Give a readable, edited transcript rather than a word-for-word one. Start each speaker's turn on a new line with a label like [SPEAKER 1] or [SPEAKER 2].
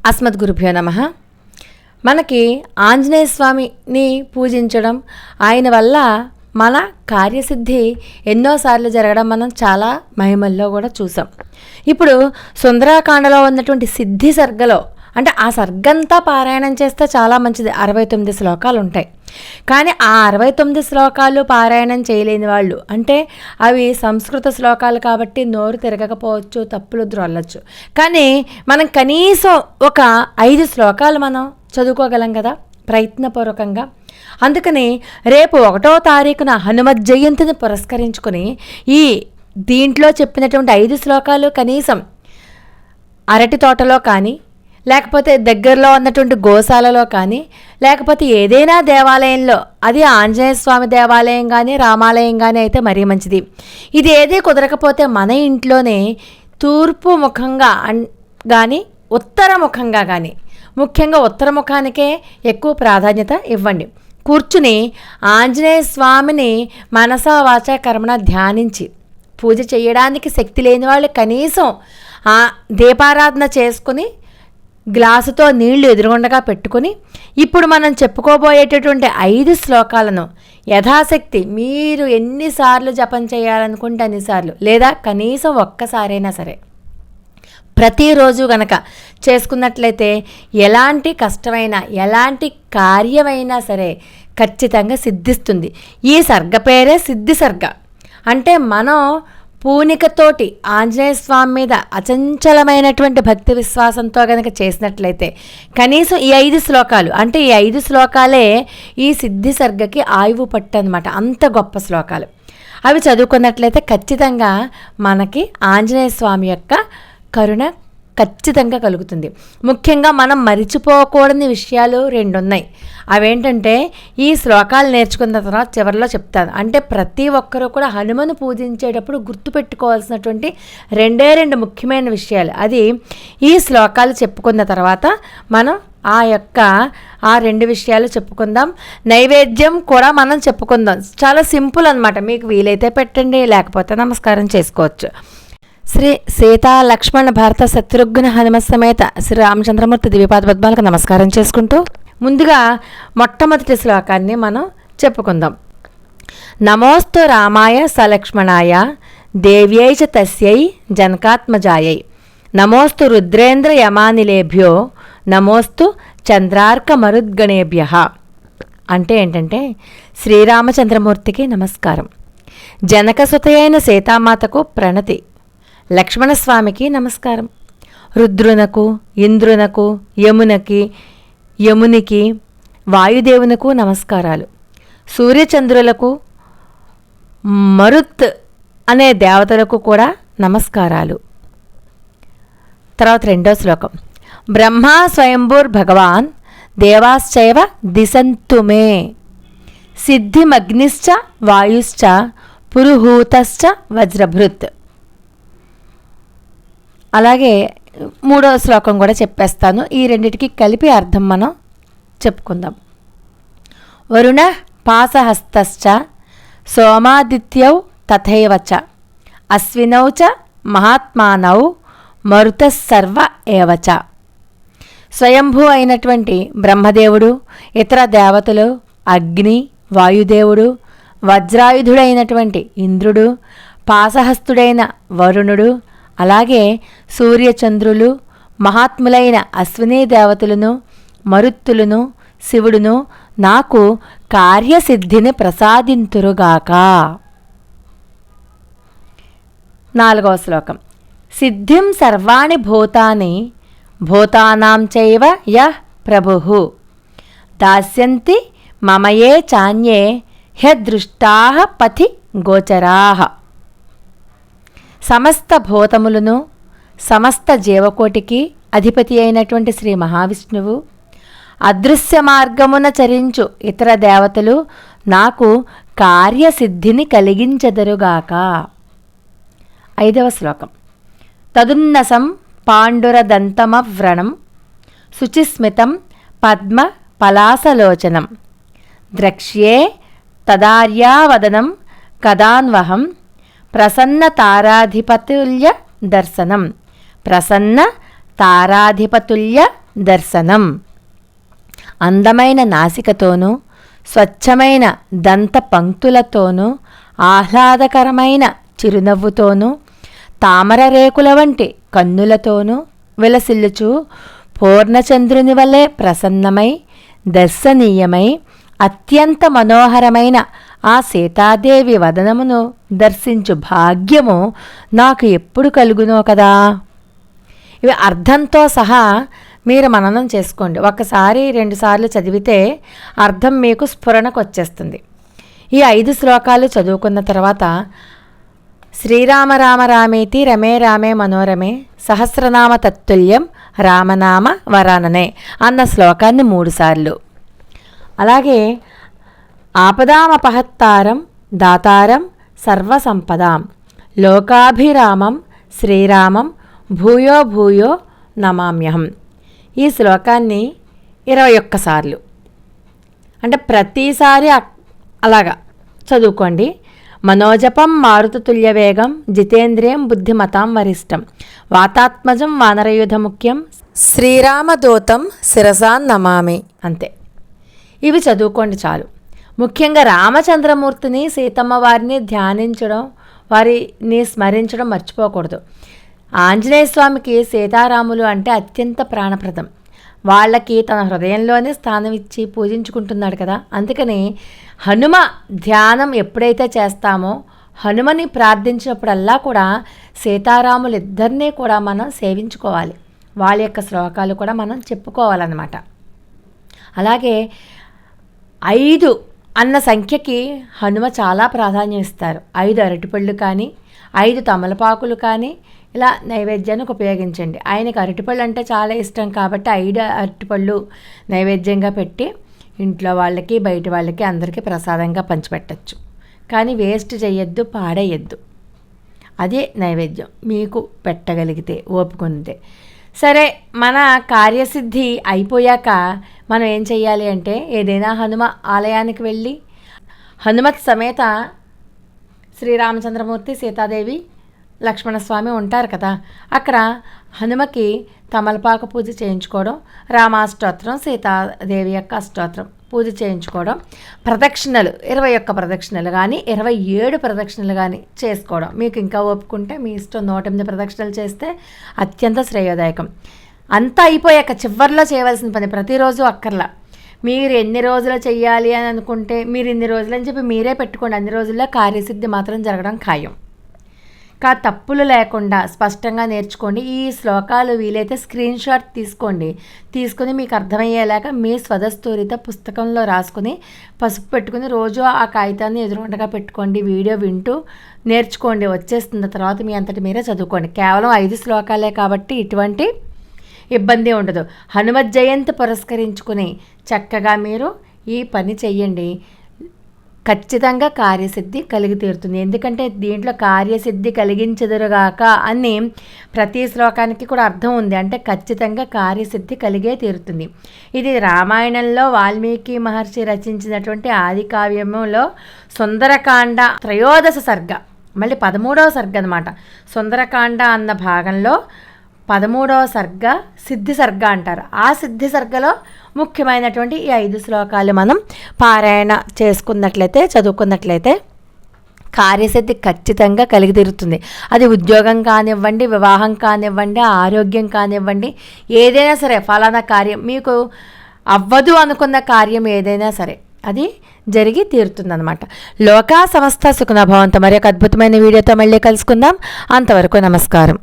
[SPEAKER 1] అస్మద్గురుభ్యో నమః. మనకి ఆంజనేయ స్వామిని పూజించడం, ఆయన వల్ల మన కార్యసిద్ధి ఎన్నోసార్లు జరగడం మనం చాలా మహిమల్లో కూడా చూసాం. ఇప్పుడు సుందరాకాండలో ఉన్నటువంటి సిద్ధి సర్గలో, అంటే ఆ సర్గంతా పారాయణం చేస్తే చాలా మంచిది. 69 శ్లోకాలు ఉంటాయి. కానీ ఆ 69 శ్లోకాలు పారాయణం చేయలేని వాళ్ళు, అంటే అవి సంస్కృత శ్లోకాలు కాబట్టి నోరు తిరగకపోవచ్చు, తప్పులు ద్రొల్లచ్చు. కానీ మనం కనీసం ఒక 5 శ్లోకాలు మనం చదువుకోగలం కదా ప్రయత్నపూర్వకంగా. అందుకని రేపు 1వ తారీఖున హనుమత్ జయంతిని పురస్కరించుకొని ఈ దీంట్లో చెప్పినటువంటి 5 శ్లోకాలు కనీసం అరటి తోటలో కానీ, లేకపోతే దగ్గరలో ఉన్నటువంటి గోశాలలో కానీ, లేకపోతే ఏదైనా దేవాలయంలో, అది ఆంజనేయ స్వామి దేవాలయం కానీ రామాలయం కానీ అయితే మరీ మంచిది. ఇది ఏది కుదరకపోతే మన ఇంట్లోనే తూర్పు ముఖంగా కానీ ఉత్తర ముఖంగా కానీ, ముఖ్యంగా ఉత్తర ముఖానికే ఎక్కువ ప్రాధాన్యత ఇవ్వండి. కూర్చుని ఆంజనేయ స్వామిని మనసా వాచా కర్మణ ధ్యానించి పూజ చేయడానికి శక్తి లేని వాళ్ళు కనీసం ఆ దీపారాధన చేసుకుని గ్లాసుతో నీళ్లు ఎదురుగుండగా పెట్టుకుని ఇప్పుడు మనం చెప్పుకోబోయేటటువంటి 5 శ్లోకాలను యథాశక్తి మీరు ఎన్నిసార్లు జపం చేయాలనుకుంటే అన్నిసార్లు, లేదా కనీసం ఒక్కసారైనా సరే ప్రతిరోజు గనక చేసుకున్నట్లయితే ఎలాంటి కష్టమైనా ఎలాంటి కార్యమైనా సరే ఖచ్చితంగా సిద్ధిస్తుంది. ఈ సర్గ పేరే సిద్ధి సర్గ. అంటే మనం పూనికతోటి ఆంజనేయ స్వామి మీద అచంచలమైనటువంటి భక్తి విశ్వాసంతో కనుక చేసినట్లయితే కనీసం ఈ 5 శ్లోకాలు, అంటే ఈ 5 శ్లోకాలే ఈ సిద్ధి సర్గకి ఆయువు పట్టు అనమాట. అంత గొప్ప శ్లోకాలు. అవి చదువుకున్నట్లయితే ఖచ్చితంగా మనకి ఆంజనేయ స్వామి యొక్క కరుణ ఖచ్చితంగా కలుగుతుంది. ముఖ్యంగా మనం మరిచిపోకూడని విషయాలు 2 ఉన్నాయి. అవేంటంటే ఈ శ్లోకాలు నేర్చుకున్న తర్వాత చివరిలో చెప్తాను. అంటే ప్రతి ఒక్కరూ కూడా హనుమను పూజించేటప్పుడు గుర్తుపెట్టుకోవాల్సినటువంటి 2 ముఖ్యమైన విషయాలు. అది ఈ శ్లోకాలు చెప్పుకున్న తర్వాత మనం ఆ 2 విషయాలు చెప్పుకుందాం. నైవేద్యం కూడా మనం చెప్పుకుందాం. చాలా సింపుల్ అనమాట. మీకు వీలైతే పెట్టండి, లేకపోతే నమస్కారం చేసుకోవచ్చు. శ్రీ సీతా లక్ష్మణ భారత శత్రుఘ్న హనుమ సమేత శ్రీ రామచంద్రమూర్తి దివ్యపాద పద్మాలకు నమస్కారం చేసుకుంటూ ముందుగా మొట్టమొదటి శ్లోకాన్ని మనం చెప్పుకుందాం. నమోస్తు రామాయ సలక్ష్మణాయ దేవ్యై చ తస్యై జనకాత్మజాయై నమోస్తు రుద్రేంద్ర యమానిలేభ్యో నమోస్తు చంద్రార్క మరుద్గణేభ్య. అంటే ఏంటంటే శ్రీరామచంద్రమూర్తికి నమస్కారం, జనకసుతయైన సీతామాతకు ప్రణతి, లక్ష్మణస్వామికి నమస్కారం, రుద్రునకు, ఇంద్రునకు, యమునికి, వాయుదేవునకు నమస్కారాలు, సూర్యచంద్రులకు, మరుత్ అనే దేవతలకు కూడా నమస్కారాలు. తర్వాత 2వ శ్లోకం. బ్రహ్మా స్వయంభూర్ భగవాన్ దేవాశ్చైవ దిశంతుమే సిద్ధిమగ్నిశ్చ వాయుశ్చ పురుహూతశ్చ వజ్రభృత్. అలాగే 3వ శ్లోకం కూడా చెప్పేస్తాను. ఈ రెండిటికి కలిపి అర్థం మనం చెప్పుకుందాం. వరుణ పాసహస్తశ్చ సోమాదిత్యౌ తథైవ చ అశ్వినౌ చ మహాత్మానౌ మరుతస్సర్వ ఏవచ. స్వయంభూ అయినటువంటి బ్రహ్మదేవుడు, ఇతర దేవతలు, అగ్ని, వాయుదేవుడు, వజ్రాయుధుడైనటువంటి ఇంద్రుడు, పాసహస్తుడైన వరుణుడు, అలాగే సూర్యచంద్రులు, మహాత్ములైన అశ్వినీ దేవతలను, మరుత్తులను, శివుడును నాకు కార్యసిద్ధిని ప్రసాదింతురుగాక. 4వ శ్లోకం. సిద్ధిం సర్వాణి భూతాని భూతానాం చైవ యః ప్రభుః దాస్యంతి మమయే చాన్యే హ్యదృష్టాః పథి గోచరాః. సమస్త భూతములను, సమస్త జీవకోటికి అధిపతి అయినటువంటి శ్రీ మహావిష్ణువు, అదృశ్య మార్గమున చరించు ఇతర దేవతలు నాకు కార్యసిద్ధిని కలిగించెదరుగాక. 5వ శ్లోకం. తదున్నసం పాండురదంతమవ్రణం శుచిస్మితం పద్మ పలాసలోచనం ద్రక్ష్యే తదార్యావదనం కదాన్వహం ప్రసన్న తారాధిపతుల్య దర్శనం ప్రసన్న తారాధిపతుల్య దర్శనం. అందమైన నాసికతోనూ స్వచ్ఛమైన దంత పంక్తులతోనూ ఆహ్లాదకరమైన చిరునవ్వుతోనూ తామర రేకుల వంటి కన్నులతోనూ విలసిల్లుచు పూర్ణచంద్రుని వలె ప్రసన్నమై దర్శనీయమై అత్యంత మనోహరమైన ఆ సీతాదేవి వదనమును దర్శించు భాగ్యము నాకు ఎప్పుడు కలుగునో కదా. ఇవి అర్థంతో సహా మీరు మననం చేసుకోండి. ఒకసారి 2 సార్లు చదివితే అర్థం మీకు స్ఫురణకు వచ్చేస్తుంది. ఈ 5 శ్లోకాలు చదువుకున్న తర్వాత శ్రీరామ రామ రామేతి రమే రామే మనోరమే సహస్రనామ తత్తుల్యం రామనామ వరాననే అన్న శ్లోకాన్ని 3 సార్లు, అలాగే ఆపదామపహత్తారం దాతారం సర్వసంపదాం లోకాభిరామం శ్రీరామం భూయో భూయో నమామ్యహం ఈ శ్లోకాన్ని 21 సార్లు, అంటే ప్రతిసారి అలాగా చదువుకోండి. మనోజపం మారుతతుల్య వేగం జితేంద్రియం బుద్ధిమతాం వరిష్టం వాతాత్మజం వానరయుధ ముఖ్యం శ్రీరామదూతం శిరసాన్ నమామి. అంతే, ఇవి చదువుకోండి చాలు. ముఖ్యంగా రామచంద్రమూర్తిని సీతమ్మ వారిని ధ్యానించడం, వారిని స్మరించడం మర్చిపోకూడదు. ఆంజనేయ స్వామికి సీతారాములు అంటే అత్యంత ప్రాణప్రదం. వాళ్ళకి తన హృదయంలోనే స్థానం ఇచ్చి పూజించుకుంటున్నాడు కదా. అందుకని హనుమ ధ్యానం ఎప్పుడైతే చేస్తామో, హనుమని ప్రార్థించినప్పుడల్లా కూడా సీతారాములు ఇద్దరినీ కూడా మనం సేవించుకోవాలి. వాళ్ళ యొక్క శ్లోకాలు కూడా మనం చెప్పుకోవాలన్నమాట. అలాగే 5 అన్న సంఖ్యకి హనుమ చాలా ప్రాధాన్యం ఇస్తారు. 5 అరటిపళ్ళు కానీ 5 తమలపాకులు కానీ ఇలా నైవేద్యానికి ఉపయోగించండి. ఆయనకు అరటిపళ్ళు అంటే చాలా ఇష్టం కాబట్టి 5 అరటిపళ్ళు నైవేద్యంగా పెట్టి ఇంట్లో వాళ్ళకి బయట వాళ్ళకి అందరికీ ప్రసాదంగా పంచిపెట్టచ్చు. కానీ వేస్ట్ చేయొద్దు, పాడేయద్దు. అదే నైవేద్యం మీకు పెట్టగలిగితే, ఓపుకుంటే. సరే, మన కార్యసిద్ధి అయిపోయాక మనం ఏం చెయ్యాలి అంటే, ఏదైనా హనుమ ఆలయానికి వెళ్ళి హనుమత్ సమేత శ్రీరామచంద్రమూర్తి సీతాదేవి లక్ష్మణస్వామి ఉంటారు కదా, అక్కడ హనుమకి తమలపాకు పూజ చేయించుకోవడం, రామాష్టోత్రం సీతాదేవి యొక్క అష్టోత్రం పూజ చేయించుకోవడం, ప్రదక్షిణలు 21 ప్రదక్షిణలు కానీ 27 ప్రదక్షిణలు కానీ చేసుకోవడం. మీకు ఇంకా ఒప్పుకుంటే మీ ఇష్టం, 108 ప్రదక్షిణలు చేస్తే అత్యంత శ్రేయోదాయకం. అంతా అయిపోయాక చివరిలో చేయవలసిన పని ప్రతిరోజు అక్కర్లా. మీరు ఎన్ని రోజులు చెయ్యాలి అని అనుకుంటే మీరు ఇన్ని రోజులు అని చెప్పి మీరే పెట్టుకోండి. అన్ని రోజుల్లో కార్యసిద్ధి మాత్రం జరగడం ఖాయం. తప్పులు లేకుండా స్పష్టంగా నేర్చుకోండి. ఈ శ్లోకాలు వీలైతే స్క్రీన్ షాట్ తీసుకొని మీకు అర్థమయ్యేలాగా మీ స్వదస్తూరిత పుస్తకంలో రాసుకుని పసుపు పెట్టుకుని రోజు ఆ కాగితాన్ని ఎదురుండగా పెట్టుకోండి. వీడియో వింటూ నేర్చుకోండి. వచ్చేస్తున్న తర్వాత మీ అంతటి మీరే చదువుకోండి. కేవలం 5 శ్లోకాలే కాబట్టి ఇటువంటి ఇబ్బంది ఉండదు. హనుమత్ జయంతి పురస్కరించుకుని చక్కగా మీరు ఈ పని చెయ్యండి. ఖచ్చితంగా కార్యసిద్ధి కలిగి తీరుతుంది. ఎందుకంటే దీంట్లో కార్యసిద్ధి కలిగించదురుగాక అని ప్రతి శ్లోకానికి కూడా అర్థం ఉంది. అంటే ఖచ్చితంగా కార్యసిద్ధి కలిగే తీరుతుంది. ఇది రామాయణంలో వాల్మీకి మహర్షి రచించినటువంటి ఆది కావ్యములో సుందరకాండ 13వ సర్గ, మళ్ళీ 13వ సర్గ అనమాట. సుందరకాండ అన్న భాగంలో 13వ సర్గ సిద్ధి సర్గ అంటారు. ఆ సిద్ధి సర్గలో ముఖ్యమైనటువంటి ఈ 5 శ్లోకాలు మనం పారాయణ చేసుకున్నట్లయితే, చదువుకున్నట్లయితే కార్యసిద్ధి ఖచ్చితంగా కలిగి తీరుతుంది. అది ఉద్యోగం కానివ్వండి, వివాహం కానివ్వండి, ఆరోగ్యం కానివ్వండి, ఏదైనా సరే ఫలానా కార్యం మీకు అవ్వదు అనుకున్న కార్యం ఏదైనా సరే అది జరిగి తీరుతుందన్నమాట. లోకా సమస్త సుఖినో భవంతు. మరి ఒక అద్భుతమైన వీడియోతో మళ్ళీ కలుసుకుందాం. అంతవరకు నమస్కారం.